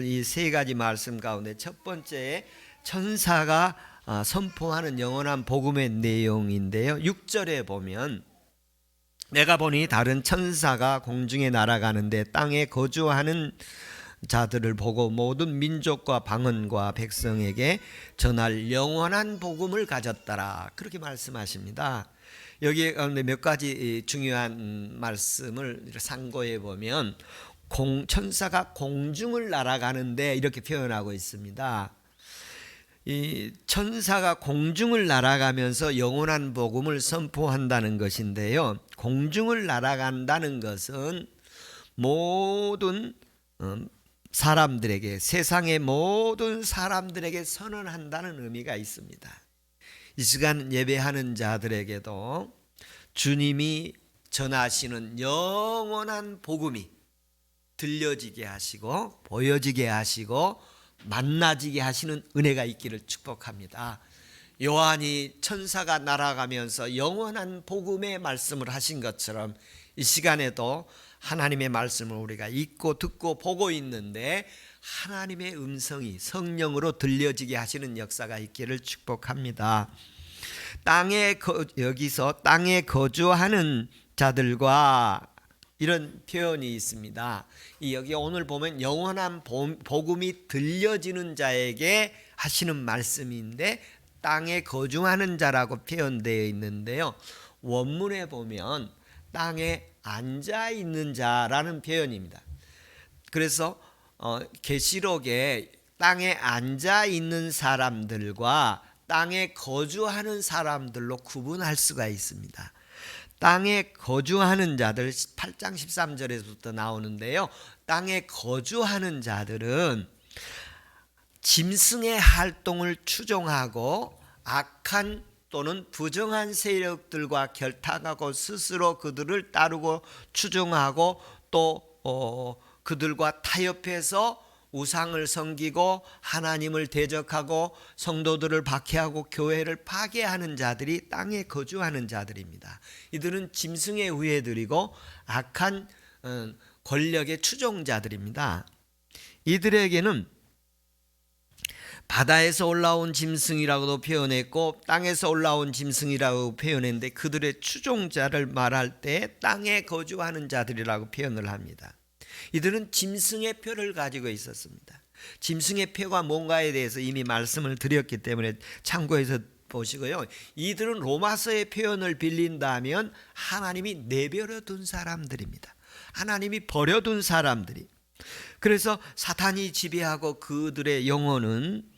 이 세 가지 말씀 가운데 첫 번째 천사가 선포하는 영원한 복음의 내용인데요. 6절에 보면 내가 보니 다른 천사가 공중에 날아가는데 땅에 거주하는 자들을 보고 모든 민족과 방언과 백성에게 전할 영원한 복음을 가졌더라. 그렇게 말씀하십니다. 여기 가운데 몇 가지 중요한 말씀을 상고해 보면 천사가 공중을 날아가는데 이렇게 표현하고 있습니다. 이 천사가 공중을 날아가면서 영원한 복음을 선포한다는 것인데요. 공중을 날아간다는 것은 모든 사람들에게, 세상의 모든 사람들에게 선언한다는 의미가 있습니다. 이 시간 예배하는 자들에게도 주님이 전하시는 영원한 복음이 들려지게 하시고 보여지게 하시고 만나지게 하시는 은혜가 있기를 축복합니다. 요한이 천사가 날아가면서 영원한 복음의 말씀을 하신 것처럼 이 시간에도 하나님의 말씀을 우리가 읽고 듣고 보고 있는데 하나님의 음성이 성령으로 들려지게 하시는 역사가 있기를 축복합니다. 여기서 땅에 거주하는 자들과 이런 표현이 있습니다. 여기 오늘 보면 영원한 복음이 들려지는 자에게 하시는 말씀인데 땅에 거주하는 자라고 표현되어 있는데요. 원문에 보면 땅에 앉아 있는 자라는 표현입니다. 그래서 계시록에 땅에 앉아 있는 사람들과 땅에 거주하는 사람들로 구분할 수가 있습니다. 땅에 거주하는 자들 8장 13절에서부터 나오는데요. 땅에 거주하는 자들은 짐승의 활동을 추종하고 악한 또는 부정한 세력들과 결탁하고 스스로 그들을 따르고 추종하고 또 그들과 타협해서 우상을 섬기고 하나님을 대적하고 성도들을 박해하고 교회를 파괴하는 자들이 땅에 거주하는 자들입니다. 이들은 짐승의 후예들이고 악한 권력의 추종자들입니다. 이들에게는 바다에서 올라온 짐승이라고도 표현했고 땅에서 올라온 짐승이라고 표현했는데 그들의 추종자를 말할 때 땅에 거주하는 자들이라고 표현을 합니다. 이들은 짐승의 표를 가지고 있었습니다. 짐승의 표가 뭔가에 대해서 이미 말씀을 드렸기 때문에 참고해서 보시고요. 이들은 로마서의 표현을 빌린다면 하나님이 내버려 둔 사람들입니다. 하나님이 버려둔 사람들이. 그래서 사탄이 지배하고 그들의 영혼은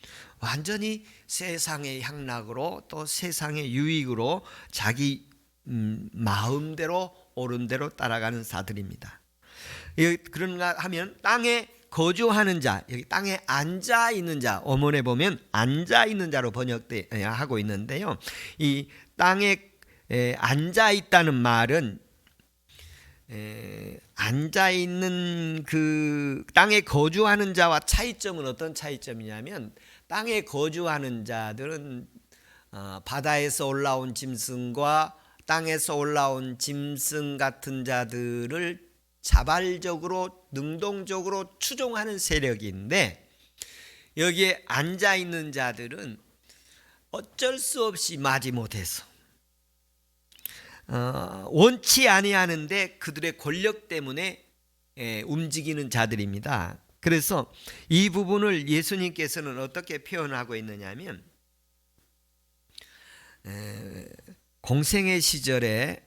완전히 세상의 향락으로 또 세상의 유익으로 자기 마음대로 옳은 대로 따라가는 자들입니다. 그런가 하면 땅에 거주하는 자, 여기 땅에 앉아 있는 자, 어문에 보면 앉아 있는 자로 번역하고 있는데요. 이 땅에 앉아 있다는 말은 앉아 있는 그 땅에 거주하는 자와 차이점은 어떤 차이점이냐면 땅에 거주하는 자들은 바다에서 올라온 짐승과 땅에서 올라온 짐승 같은 자들을 자발적으로 능동적으로 추종하는 세력인데 여기에 앉아 있는 자들은 어쩔 수 없이 마지못해서 원치 아니하는데 그들의 권력 때문에 움직이는 자들입니다. 그래서 이 부분을 예수님께서는 어떻게 표현하고 있느냐면 공생의 시절에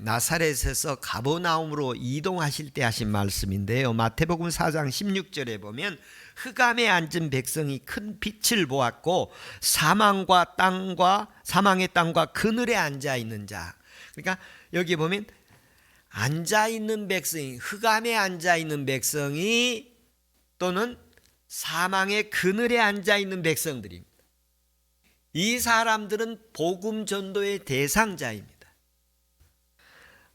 나사렛에서 가버나움으로 이동하실 때 하신 말씀인데요. 마태복음 4장 16절에 보면 흑암에 앉은 백성이 큰 빛을 보았고 사망의 땅과 그늘에 앉아 있는 자. 그러니까 여기 보면 앉아 있는 백성이 흑암에 앉아 있는 백성이 또는 사망의 그늘에 앉아 있는 백성들입니다. 이 사람들은 복음 전도의 대상자입니다.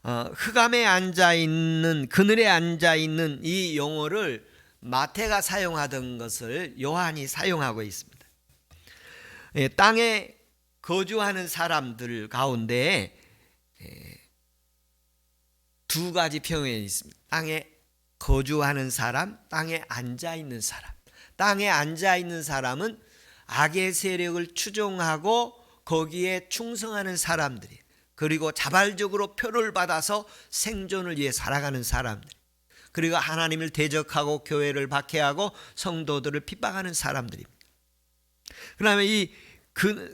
흑암에 앉아 있는 그늘에 앉아 있는 이 용어를 마태가 사용하던 것을 요한이 사용하고 있습니다. 땅에 거주하는 사람들 가운데 두 가지 표현이 있습니다. 땅에 거주하는 사람, 땅에 앉아 있는 사람. 땅에 앉아 있는 사람은 악의 세력을 추종하고 거기에 충성하는 사람들이, 그리고 자발적으로 표를 받아서 생존을 위해 살아가는 사람들, 그리고 하나님을 대적하고 교회를 박해하고 성도들을 핍박하는 사람들입니다. 그다음에 이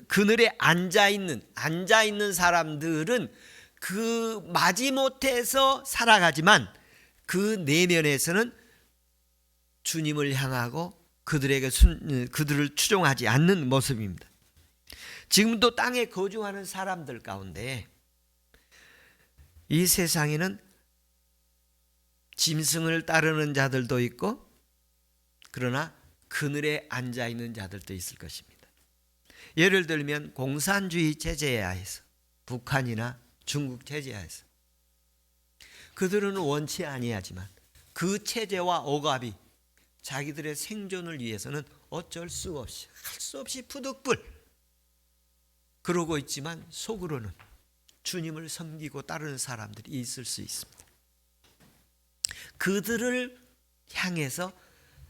그늘에 앉아 있는 사람들은 그 마지못해서 살아가지만 그 내면에서는 주님을 향하고 그들을 추종하지 않는 모습입니다. 지금도 땅에 거주하는 사람들 가운데 이 세상에는 짐승을 따르는 자들도 있고, 그러나 그늘에 앉아 있는 자들도 있을 것입니다. 예를 들면 공산주의 체제에 하에서, 북한이나 중국 체제에 하에서 그들은 원치 아니하지만 그 체제와 억압이 자기들의 생존을 위해서는 어쩔 수 없이, 할 수 없이 부득불 그러고 있지만 속으로는 주님을 섬기고 따르는 사람들이 있을 수 있습니다. 그들을 향해서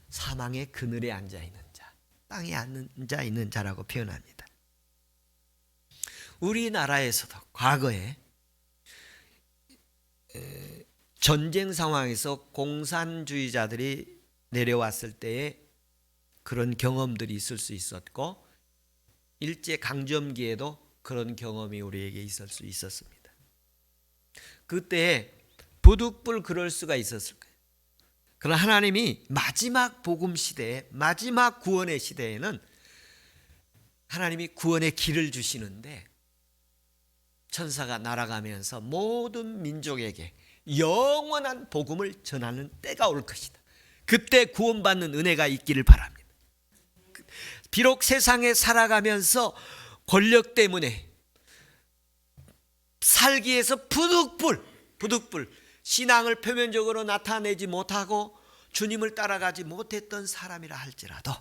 사망의 그늘에 앉아 있는 자, 땅에 앉아 있는 자라고 표현합니다. 우리나라에서도 과거에 전쟁 상황에서 공산주의자들이 내려왔을 때에 그런 경험들이 있을 수 있었고, 일제 강점기에도 그런 경험이 우리에게 있을 수 있었습니다. 그때 부득불 그럴 수가 있었을 거예요. 그러나 하나님이 마지막 복음 시대에, 마지막 구원의 시대에는 하나님이 구원의 길을 주시는데, 천사가 날아가면서 모든 민족에게 영원한 복음을 전하는 때가 올 것이다. 그때 구원받는 은혜가 있기를 바랍니다. 비록 세상에 살아가면서 권력 때문에 살기 위해서 부득불 신앙을 표면적으로 나타내지 못하고 주님을 따라가지 못했던 사람이라 할지라도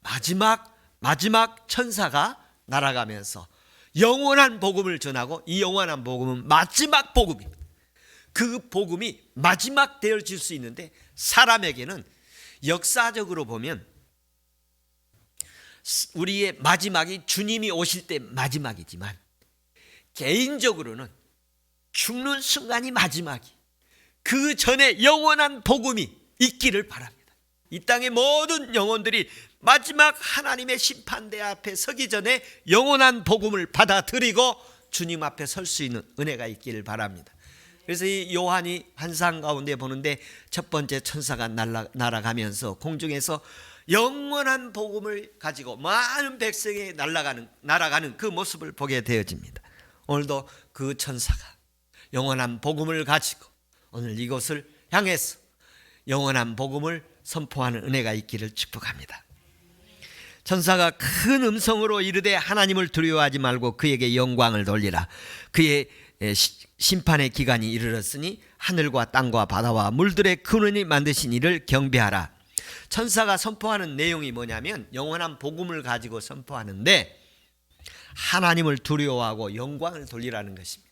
마지막 천사가 날아가면서 영원한 복음을 전하고, 이 영원한 복음은 마지막 복음입니다. 그 복음이 마지막 되어질 수 있는데, 사람에게는 역사적으로 보면 우리의 마지막이 주님이 오실 때 마지막이지만, 개인적으로는 죽는 순간이 마지막이, 그 전에 영원한 복음이 있기를 바랍니다. 이 땅의 모든 영혼들이 마지막 하나님의 심판대 앞에 서기 전에 영원한 복음을 받아들이고 주님 앞에 설 수 있는 은혜가 있기를 바랍니다. 그래서 이 요한이 환상 가운데 보는데, 첫 번째 천사가 날아가면서 공중에서 영원한 복음을 가지고 많은 백성이 날아가는 그 모습을 보게 되어집니다. 오늘도 그 천사가 영원한 복음을 가지고 오늘 이곳을 향해서 영원한 복음을 선포하는 은혜가 있기를 축복합니다. 천사가 큰 음성으로 이르되 하나님을 두려워하지 말고 그에게 영광을 돌리라. 그의 심판의 기간이 이르렀으니 하늘과 땅과 바다와 물들의 근원이 만드신 이를 경배하라. 천사가 선포하는 내용이 뭐냐면 영원한 복음을 가지고 선포하는데, 하나님을 두려워하고 영광을 돌리라는 것입니다.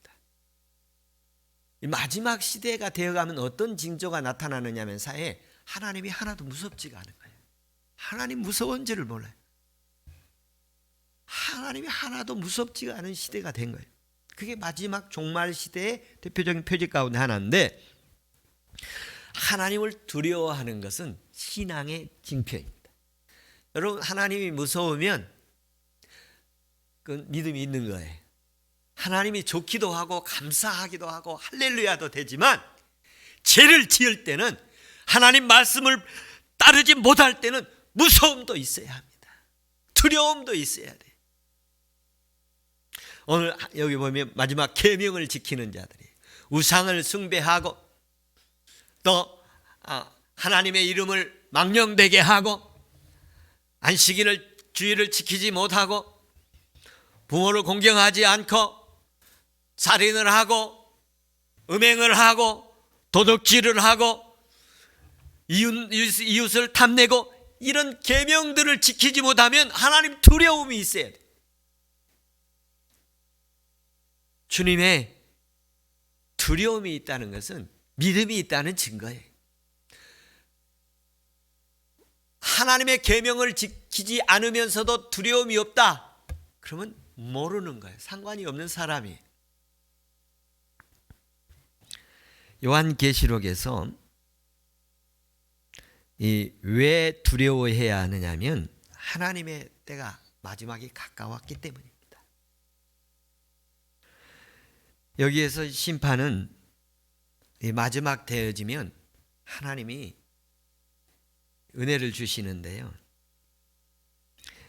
마지막 시대가 되어가면 어떤 징조가 나타나느냐면, 사회에 하나님이 하나도 무섭지가 않은 거예요. 하나님 무서운지를 몰라요. 하나님이 하나도 무섭지가 않은 시대가 된 거예요. 그게 마지막 종말 시대의 대표적인 표지 가운데 하나인데, 하나님을 두려워하는 것은 신앙의 징표입니다. 여러분, 하나님이 무서우면 그 믿음이 있는 거예요. 하나님이 좋기도 하고 감사하기도 하고 할렐루야도 되지만, 죄를 지을 때는, 하나님 말씀을 따르지 못할 때는 무서움도 있어야 합니다. 두려움도 있어야 돼요. 오늘 여기 보면 마지막 계명을 지키는 자들이 우상을 숭배하고, 또 하나님의 이름을 망령되게 하고, 안식일을 주일을 지키지 못하고, 부모를 공경하지 않고, 살인을 하고, 음행을 하고, 도둑질을 하고, 이웃을 탐내고, 이런 계명들을 지키지 못하면 하나님 두려움이 있어야 돼. 주님의 두려움이 있다는 것은 믿음이 있다는 증거예요. 하나님의 계명을 지키지 않으면서도 두려움이 없다. 그러면 모르는 거예요. 상관이 없는 사람이. 요한계시록에서 왜 두려워해야 하느냐면 하나님의 때가 마지막이 가까웠기 때문입니다. 여기에서 심판은 마지막 되어지면 하나님이 은혜를 주시는데요.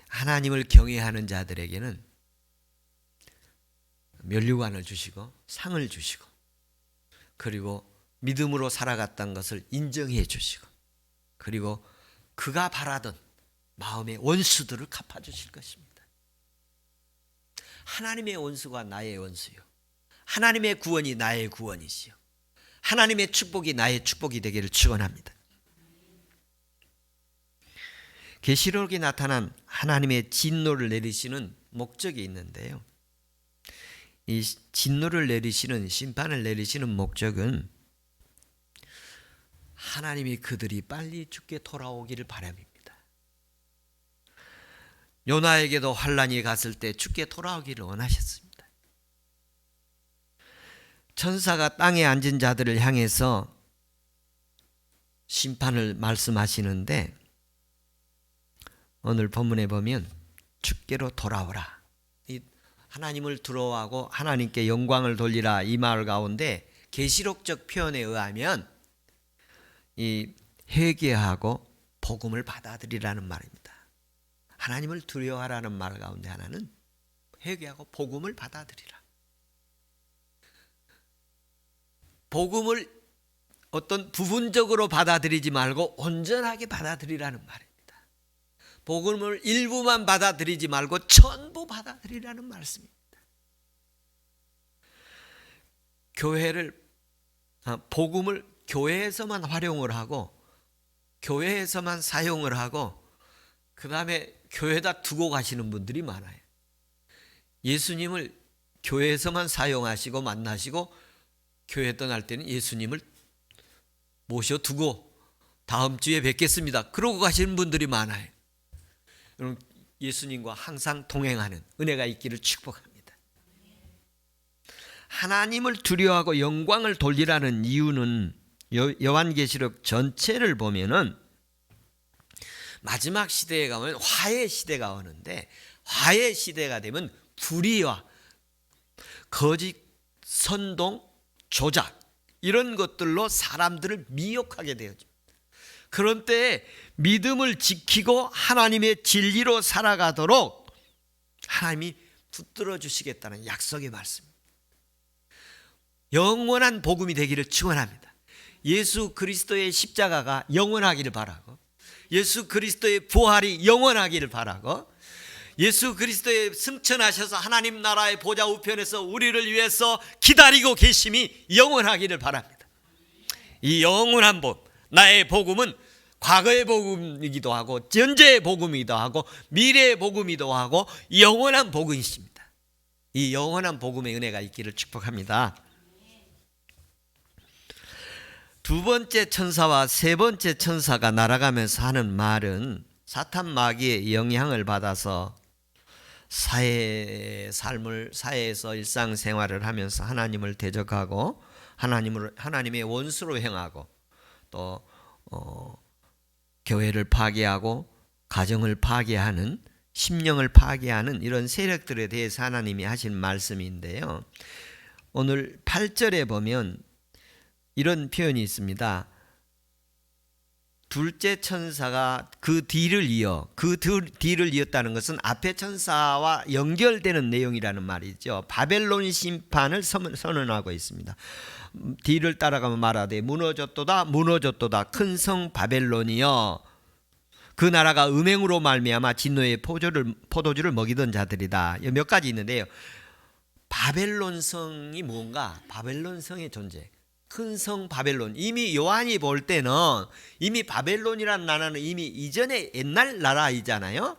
하나님을 경외하는 자들에게는 면류관을 주시고 상을 주시고 그리고 믿음으로 살아갔던 것을 인정해 주시고 그리고 그가 바라던 마음의 원수들을 갚아주실 것입니다. 하나님의 원수가 나의 원수요, 하나님의 구원이 나의 구원이시요, 하나님의 축복이 나의 축복이 되기를 축원합니다. 계시록에 나타난 하나님의 진노를 내리시는 목적이 있는데요. 이 진노를 내리시는, 심판을 내리시는 목적은 하나님이 그들이 빨리 죽게 돌아오기를 바람입니다. 요나에게도 환란이 갔을 때 죽게 돌아오기를 원하셨습니다. 천사가 땅에 앉은 자들을 향해서 심판을 말씀하시는데 오늘 본문에 보면 주께로 돌아오라, 하나님을 두려워하고 하나님께 영광을 돌리라, 이 말 가운데 계시록적 표현에 의하면 이 회개하고 복음을 받아들이라는 말입니다. 하나님을 두려워하라는 말 가운데 하나는 회개하고 복음을 받아들이라. 복음을 어떤 부분적으로 받아들이지 말고 온전하게 받아들이라는 말입니다. 복음을 일부만 받아들이지 말고 전부 받아들이라는 말씀입니다. 복음을 교회에서만 활용을 하고 교회에서만 사용을 하고 그 다음에 교회에다 두고 가시는 분들이 많아요. 예수님을 교회에서만 사용하시고 만나시고 교회 떠날 때는 예수님을 모셔두고 다음 주에 뵙겠습니다 그러고 가시는 분들이 많아요. 여러분, 예수님과 항상 동행하는 은혜가 있기를 축복합니다. 하나님을 두려워하고 영광을 돌리라는 이유는 요한계시록 전체를 보면은 마지막 시대에 가면 화해 시대가 오는데 화해 시대가 되면 불의와 거짓 선동 조작 이런 것들로 사람들을 미혹하게 되어집니다. 그런 때에 믿음을 지키고 하나님의 진리로 살아가도록 하나님이 붙들어 주시겠다는 약속의 말씀입니다. 영원한 복음이 되기를 축원합니다. 예수 그리스도의 십자가가 영원하기를 바라고 예수 그리스도의 부활이 영원하기를 바라고 예수 그리스도의 승천하셔서 하나님 나라의 보좌 우편에서 우리를 위해서 기다리고 계심이 영원하기를 바랍니다. 이 영원한 복, 나의 복음은 과거의 복음이기도 하고 현재의 복음이기도 하고 미래의 복음이기도 하고 영원한 복음이십니다. 이 영원한 복음의 은혜가 있기를 축복합니다. 두 번째 천사와 세 번째 천사가 날아가면서 하는 말은 사탄 마귀의 영향을 받아서 사회에서 일상생활을 하면서 하나님을 대적하고 하나님의 원수로 행하고 또 교회를 파괴하고 가정을 파괴하는 심령을 파괴하는 이런 세력들에 대해서 하나님이 하신 말씀인데요. 오늘 8절에 보면 이런 표현이 있습니다. 둘째 천사가 그 뒤를 이었다는 것은 앞의 천사와 연결되는 내용이라는 말이죠. 바벨론 심판을 선언하고 있습니다. 뒤를 따라가면 말하되 무너졌도다 무너졌도다 큰 성 바벨론이여 그 나라가 음행으로 말미암아 진노의 포도주를 먹이던 자들이다. 몇 가지 있는데요. 바벨론 성이 뭔가, 바벨론 성의 존재, 큰 성 바벨론, 이미 요한이 볼 때는 이미 바벨론이라는 나라는 이미 이전에 옛날 나라이잖아요.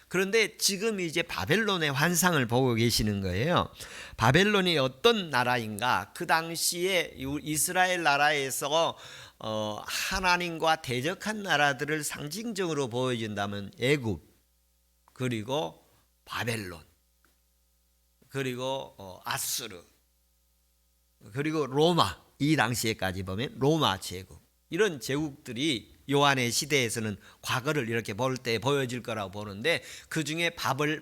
그런데 지금 이제 바벨론의 환상을 보고 계시는 거예요. 바벨론이 어떤 나라인가? 그 당시에 이스라엘 나라에서 하나님과 대적한 나라들을 상징적으로 보여준다면 애굽, 그리고 바벨론, 그리고 아수르, 그리고 로마, 이 당시에까지 보면 로마 제국, 이런 제국들이 요한의 시대에서는 과거를 이렇게 볼 때 보여질 거라고 보는데, 그 중에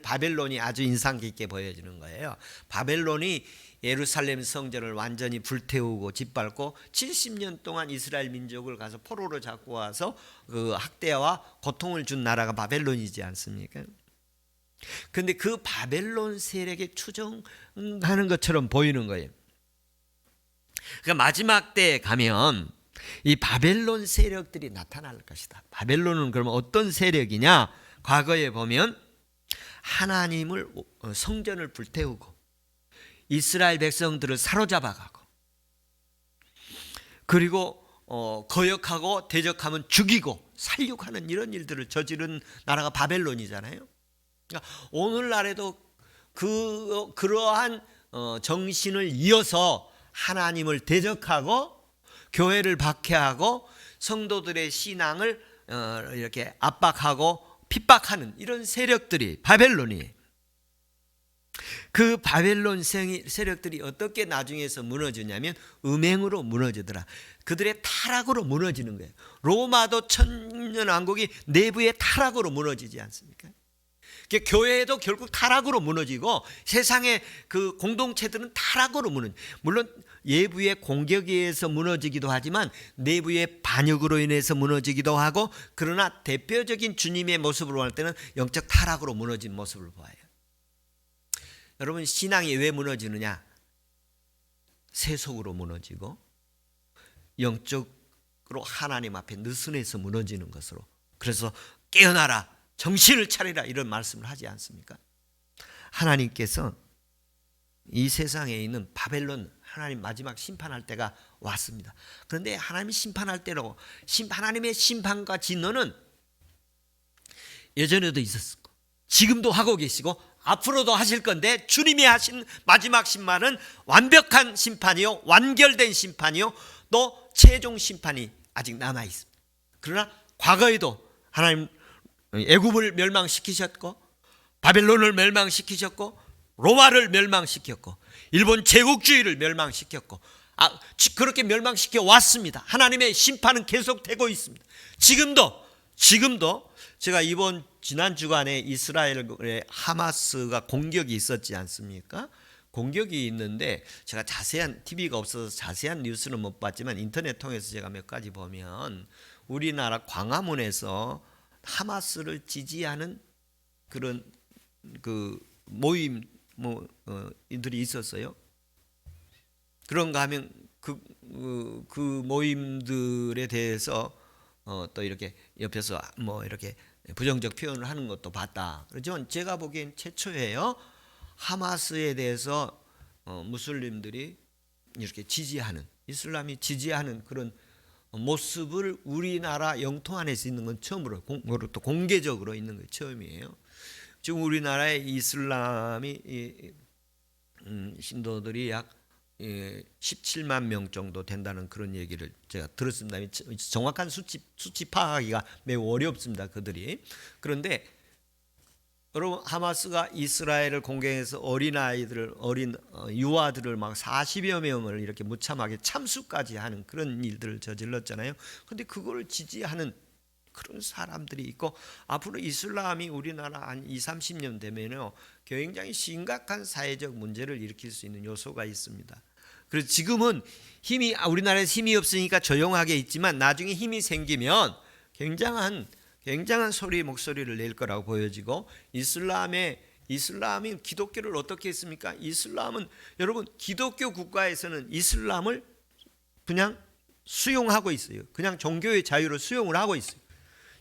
바벨론이 아주 인상 깊게 보여지는 거예요. 바벨론이 예루살렘 성전을 완전히 불태우고 짓밟고 70년 동안 이스라엘 민족을 가서 포로로 잡고 와서 그 학대와 고통을 준 나라가 바벨론이지 않습니까? 그런데 그 바벨론 세력에 추종하는 것처럼 보이는 거예요. 그러니까 마지막 때에 가면 이 바벨론 세력들이 나타날 것이다. 바벨론은 그러면 어떤 세력이냐? 과거에 보면 하나님을, 성전을 불태우고 이스라엘 백성들을 사로잡아가고, 그리고 거역하고 대적하면 죽이고 살육하는 이런 일들을 저지른 나라가 바벨론이잖아요. 그러니까 오늘날에도 그러한 정신을 이어서 하나님을 대적하고 교회를 박해하고 성도들의 신앙을 이렇게 압박하고 핍박하는 이런 세력들이 바벨론이에요. 그 바벨론 세력들이 어떻게 나중에서 무너지냐면 음행으로 무너지더라. 그들의 타락으로 무너지는 거예요. 로마도 천년왕국이 내부의 타락으로 무너지지 않습니까? 교회도 결국 타락으로 무너지고 세상의 그 공동체들은 타락으로 무너져. 물론 외부의 공격에 의해서 무너지기도 하지만 내부의 반역으로 인해서 무너지기도 하고, 그러나 대표적인 주님의 모습으로 볼 때는 영적 타락으로 무너진 모습을 보아요. 여러분, 신앙이 왜 무너지느냐? 세속으로 무너지고 영적으로 하나님 앞에 느슨해서 무너지는 것으로. 그래서 깨어나라, 정신을 차리라, 이런 말씀을 하지 않습니까? 하나님께서 이 세상에 있는 바벨론, 하나님 마지막 심판할 때가 왔습니다. 그런데 하나님이 심판할 때로, 하나님의 심판과 진노는 예전에도 있었고 지금도 하고 계시고 앞으로도 하실 건데, 주님이 하신 마지막 심판은 완벽한 심판이요, 완결된 심판이요, 또 최종 심판이 아직 남아 있습니다. 그러나 과거에도 하나님 애굽을 멸망시키셨고 바벨론을 멸망시키셨고 로마를 멸망시켰고 일본 제국주의를 멸망시켰고, 그렇게 멸망시켜 왔습니다. 하나님의 심판은 계속되고 있습니다. 지금도 제가 지난 주간에 이스라엘의 하마스가 공격이 있었지 않습니까? 공격이 있는데 제가 자세한, TV가 없어서 자세한 뉴스는 못 봤지만 인터넷 통해서 제가 몇 가지 보면 우리나라 광화문에서 하마스를 지지하는 그런 그 모임 이들이 있었어요. 그런가 하면 그 모임들에 대해서 또 이렇게 옆에서 이렇게 부정적 표현을 하는 것도 봤다. 그렇지만 제가 보기엔 최초예요. 하마스에 대해서 무슬림들이 이렇게 지지하는, 이슬람이 지지하는 그런 모습을 우리나라 영토 안에서 있는 건 처음으로, 또 공개적으로 있는 건 처음이에요. 지금 우리나라의 이슬람이 신도들이 약 17만 명 정도 된다는 그런 얘기를 제가 들었습니다. 정확한 수치 파악하기가 매우 어렵습니다, 그들이. 그런데 여러분, 하마스가 이스라엘을 공격해서 어린 유아들을 막 40여 명을 이렇게 무참하게 참수까지 하는 그런 일들을 저질렀잖아요. 그런데 그걸 지지하는 그런 사람들이 있고, 앞으로 이슬람이 우리나라 한 20-30년 되면요 굉장히 심각한 사회적 문제를 일으킬 수 있는 요소가 있습니다. 그래서 지금은 우리나라에 힘이 없으니까 조용하게 있지만 나중에 힘이 생기면 굉장한 목소리를 낼 거라고 보여지고, 이슬람이 기독교를 어떻게 했습니까? 이슬람은, 여러분, 기독교 국가에서는 이슬람을 그냥 수용하고 있어요. 그냥 종교의 자유로 수용을 하고 있어요.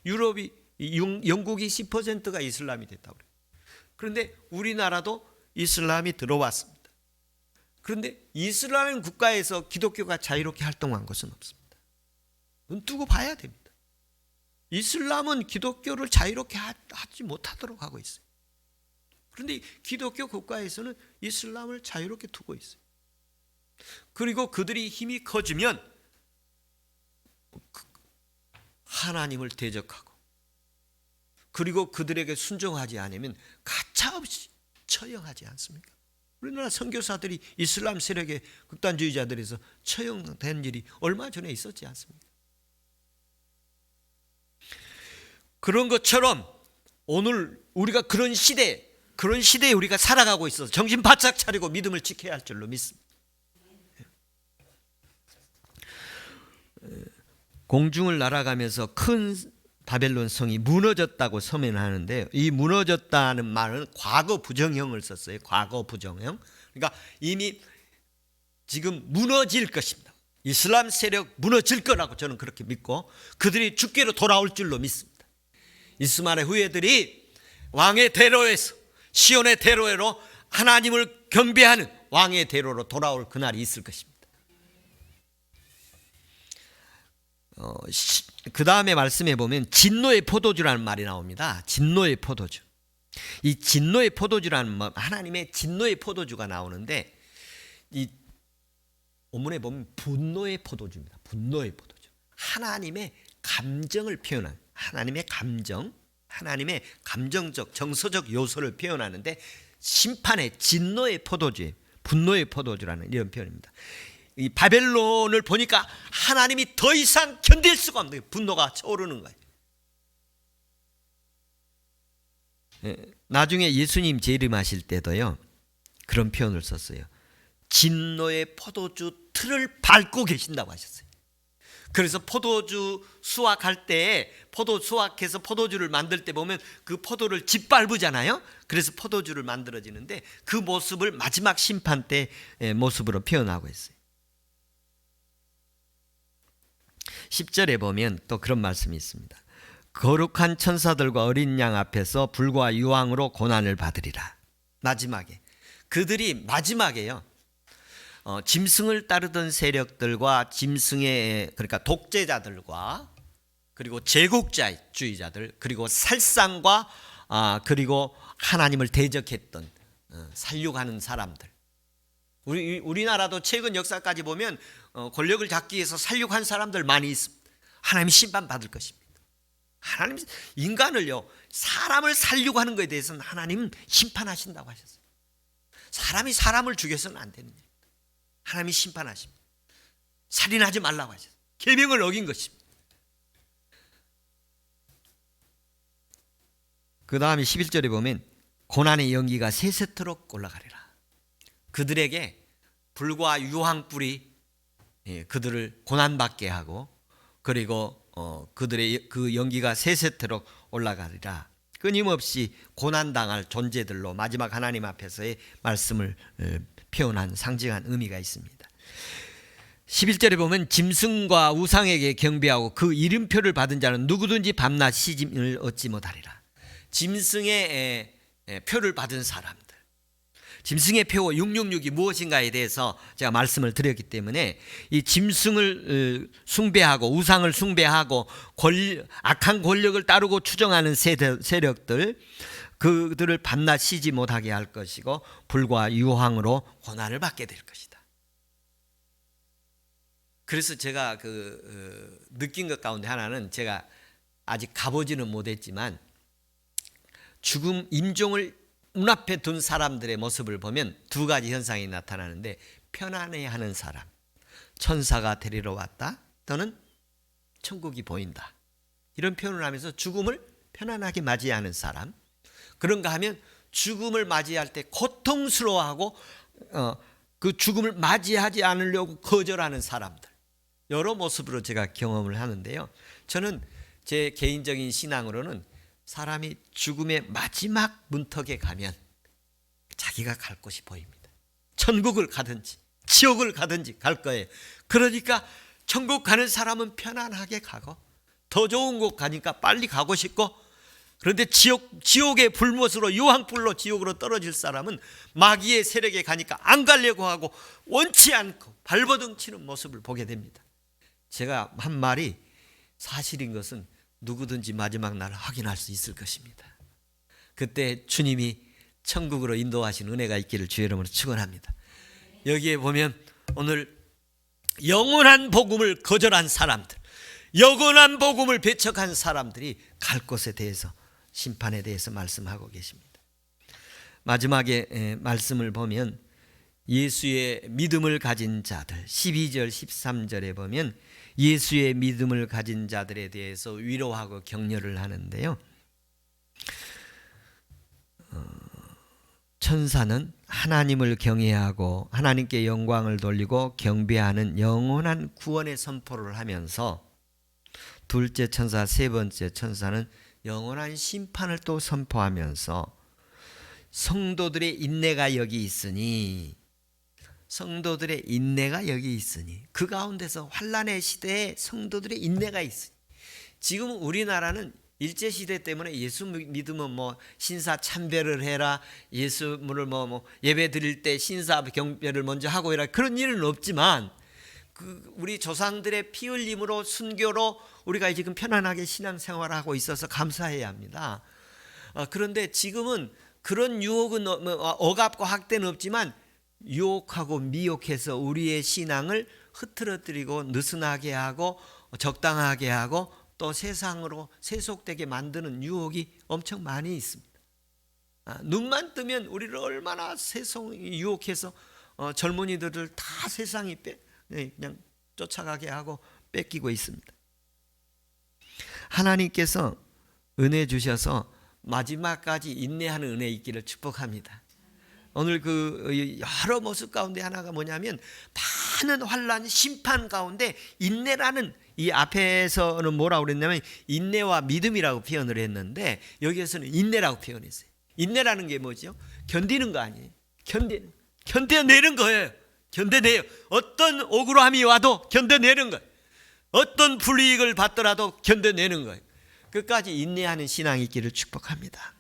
영국이 10%가 이슬람이 됐다고 그래요. 그런데 우리나라도 이슬람이 들어왔습니다. 그런데 이슬람 국가에서 기독교가 자유롭게 활동한 것은 없습니다. 눈 뜨고 봐야 됩니다. 이슬람은 기독교를 자유롭게 하지 못하도록 하고 있어요. 그런데 기독교 국가에서는 이슬람을 자유롭게 두고 있어요. 그리고 그들이 힘이 커지면 하나님을 대적하고 그리고 그들에게 순종하지 않으면 가차없이 처형하지 않습니까? 우리나라 선교사들이 이슬람 세력의 극단주의자들에서 처형된 일이 얼마 전에 있었지 않습니까? 그런 것처럼 오늘 우리가 그런 시대에 우리가 살아가고 있어서 정신 바짝 차리고 믿음을 지켜야 할 줄로 믿습니다. 공중을 날아가면서 큰 바벨론 성이 무너졌다고 서면하는데, 이 무너졌다는 말은 과거 부정형을 썼어요. 과거 부정형. 그러니까 이미 지금 무너질 것입니다. 이슬람 세력 무너질 거라고 저는 그렇게 믿고 그들이 주께로 돌아올 줄로 믿습니다. 이스마엘의 후예들이 왕의 대로에서 시온의 대로로 하나님을 경배하는 왕의 대로로 돌아올 그날이 있을 것입니다. 그 다음에 말씀해 보면 진노의 포도주라는 말이 나옵니다. 진노의 포도주. 이 진노의 포도주라는 말, 하나님의 진노의 포도주가 나오는데 이 본문에 보면 분노의 포도주입니다. 분노의 포도주. 하나님의 감정을 표현한, 하나님의 감정, 하나님의 감정적 정서적 요소를 표현하는데 심판의 진노의 포도주, 분노의 포도주라는 이런 표현입니다. 이 바벨론을 보니까 하나님이 더 이상 견딜 수가 없는 분노가 차오르는 거예요. 나중에 예수님 재림하실 때도요 그런 표현을 썼어요. 진노의 포도주 틀을 밟고 계신다고 하셨어요. 그래서 포도주 수확할 때, 포도 수확해서 포도주를 만들 때 보면 그 포도를 짓밟으잖아요. 그래서 포도주를 만들어지는데 그 모습을 마지막 심판 때 모습으로 표현하고 있어요. 10절에 보면 또 그런 말씀이 있습니다. 거룩한 천사들과 어린 양 앞에서 불과 유황으로 고난을 받으리라. 마지막에 그들이 마지막에요 짐승을 따르던 세력들과 짐승의, 그러니까 독재자들과 그리고 제국주의자들 그리고 살상과 그리고 하나님을 대적했던 살육하는 사람들, 우리나라도 최근 역사까지 보면 권력을 잡기 위해서 살육한 사람들 많이 있습니다. 하나님 심판받을 것입니다. 하나님 인간을요 사람을 살육하는 것에 대해서는 하나님 심판하신다고 하셨어요. 사람이 사람을 죽여서는 안 되는 일입니다. 하나님이 심판하십니다. 살인하지 말라고 하셨어요. 계명을 어긴 것입니다. 그 다음에 11절에 보면 고난의 연기가 세세토록 올라가리라. 그들에게 불과 유황불이 그들을 고난받게 하고 그리고 그들의 그 연기가 세세토록 올라가리라. 끊임없이 고난당할 존재들로 마지막 하나님 앞에서의 말씀을 표현한 상징한 의미가 있습니다. 11절에 보면 짐승과 우상에게 경배하고 그 이름표를 받은 자는 누구든지 밤낮 시짐을 얻지 못하리라. 짐승의 표를 받은 사람들, 짐승의 표 666이 무엇인가에 대해서 제가 말씀을 드렸기 때문에 이 짐승을 숭배하고 우상을 숭배하고 악한 권력을 따르고 추종하는 세력들, 그들을 밤낮 쉬지 못하게 할 것이고 불과 유황으로 고난을 받게 될 것이다. 그래서 제가 느낀 것 가운데 하나는, 제가 아직 가보지는 못했지만 죽음 임종을 눈앞에 둔 사람들의 모습을 보면 두 가지 현상이 나타나는데, 편안해하는 사람, 천사가 데리러 왔다 또는 천국이 보인다, 이런 표현을 하면서 죽음을 편안하게 맞이하는 사람, 그런가 하면 죽음을 맞이할 때 고통스러워하고 그 죽음을 맞이하지 않으려고 거절하는 사람들, 여러 모습으로 제가 경험을 하는데요. 저는 제 개인적인 신앙으로는 사람이 죽음의 마지막 문턱에 가면 자기가 갈 곳이 보입니다. 천국을 가든지 지옥을 가든지 갈 거예요. 그러니까 천국 가는 사람은 편안하게 가고 더 좋은 곳 가니까 빨리 가고 싶고, 그런데 지옥의 불못으로 유황불로 지옥으로 떨어질 사람은 마귀의 세력에 가니까 안 가려고 하고 원치 않고 발버둥 치는 모습을 보게 됩니다. 제가 한 말이 사실인 것은 누구든지 마지막 날 확인할 수 있을 것입니다. 그때 주님이 천국으로 인도하신 은혜가 있기를 주의 이름으로 축원합니다. 여기에 보면 오늘 영원한 복음을 거절한 사람들, 영원한 복음을 배척한 사람들이 갈 곳에 대해서, 심판에 대해서 말씀하고 계십니다. 마지막에 말씀을 보면 예수의 믿음을 가진 자들, 12절 13절에 보면 예수의 믿음을 가진 자들에 대해서 위로하고 격려를 하는데요. 천사는 하나님을 경외하고 하나님께 영광을 돌리고 경배하는 영원한 구원의 선포를 하면서, 둘째 천사, 세 번째 천사는 영원한 심판을 또 선포하면서 성도들의 인내가 여기 있으니, 성도들의 인내가 여기 있으니, 그 가운데서 환난의 시대에 성도들의 인내가 있으니, 지금 우리나라는 일제시대 때문에 예수 믿으면 뭐 신사 참배를 해라, 예수를 뭐 예배 드릴 때 신사 경배를 먼저 하고 해라, 그런 일은 없지만 우리 조상들의 피 흘림으로 순교로 우리가 지금 편안하게 신앙생활을 하고 있어서 감사해야 합니다. 그런데 지금은 그런 유혹은 억압과 학대는 없지만 유혹하고 미혹해서 우리의 신앙을 흐트러뜨리고 느슨하게 하고 적당하게 하고 또 세상으로 세속되게 만드는 유혹이 엄청 많이 있습니다. 눈만 뜨면 우리를 얼마나 세상이 유혹해서 젊은이들을 다 세상이 그냥 쫓아가게 하고 뺏기고 있습니다. 하나님께서 은혜 주셔서 마지막까지 인내하는 은혜 있기를 축복합니다. 오늘 그 여러 모습 가운데 하나가 뭐냐면, 많은 환난, 심판 가운데 인내라는, 이 앞에서는 뭐라고 그랬냐면 인내와 믿음이라고 표현을 했는데 여기에서는 인내라고 표현했어요. 인내라는 게 뭐죠? 견디는 거 아니에요. 견뎌내는 거예요. 견뎌내요. 어떤 억울함이 와도 견뎌내는 거예요. 어떤 불이익을 받더라도 견뎌내는 거예요. 끝까지 인내하는 신앙이 있기를 축복합니다.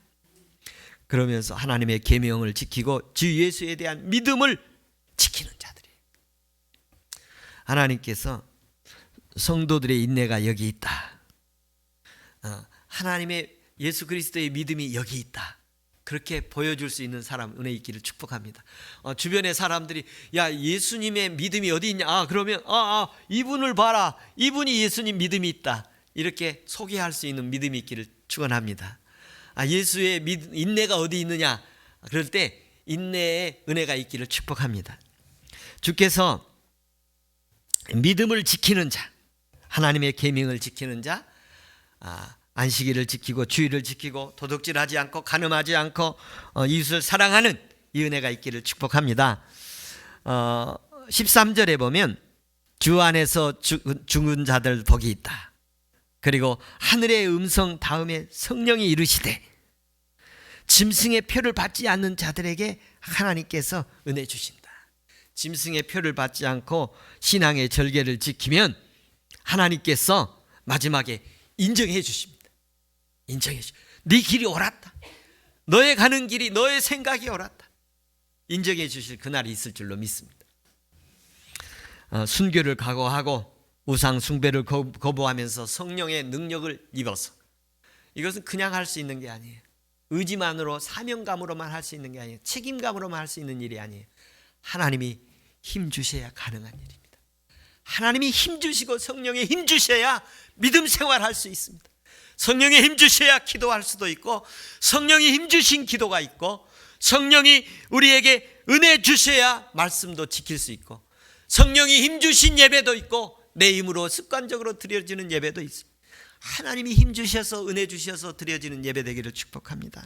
그러면서 하나님의 계명을 지키고 주 예수에 대한 믿음을 지키는 자들이에요. 하나님께서 성도들의 인내가 여기 있다, 하나님의 예수 그리스도의 믿음이 여기 있다, 그렇게 보여줄 수 있는 사람 은혜 있기를 축복합니다. 주변의 사람들이 야, 예수님의 믿음이 어디 있냐, 그러면 이분을 봐라, 이분이 예수님 믿음이 있다, 이렇게 소개할 수 있는 믿음이 있기를 축원합니다. 예수의 인내가 어디 있느냐, 그럴 때 인내의 은혜가 있기를 축복합니다. 주께서 믿음을 지키는 자, 하나님의 계명을 지키는 자, 안식일을 지키고 주일을 지키고 도둑질하지 않고 간음하지 않고 이웃을 사랑하는 이 은혜가 있기를 축복합니다. 13절에 보면 주 안에서 죽은 자들 복이 있다. 그리고 하늘의 음성 다음에 성령이 이르시되 짐승의 표를 받지 않는 자들에게 하나님께서 은혜 주신다. 짐승의 표를 받지 않고 신앙의 절개를 지키면 하나님께서 마지막에 인정해 주십니다. 인정해 주십니다. 네 길이 옳았다, 너의 가는 길이, 너의 생각이 옳았다, 인정해 주실 그날이 있을 줄로 믿습니다. 순교를 각오하고 우상 숭배를 거부하면서 성령의 능력을 입어서, 이것은 그냥 할 수 있는 게 아니에요. 의지만으로, 사명감으로만 할 수 있는 게 아니에요. 책임감으로만 할 수 있는 일이 아니에요. 하나님이 힘 주셔야 가능한 일입니다. 하나님이 힘 주시고 성령의 힘 주셔야 믿음 생활할 수 있습니다. 성령의 힘 주셔야 기도할 수도 있고, 성령이 힘 주신 기도가 있고, 성령이 우리에게 은혜 주셔야 말씀도 지킬 수 있고, 성령이 힘 주신 예배도 있고, 내 힘으로 습관적으로 드려지는 예배도 있습니다. 하나님이 힘 주셔서 은혜 주셔서 드려지는 예배 되기를 축복합니다.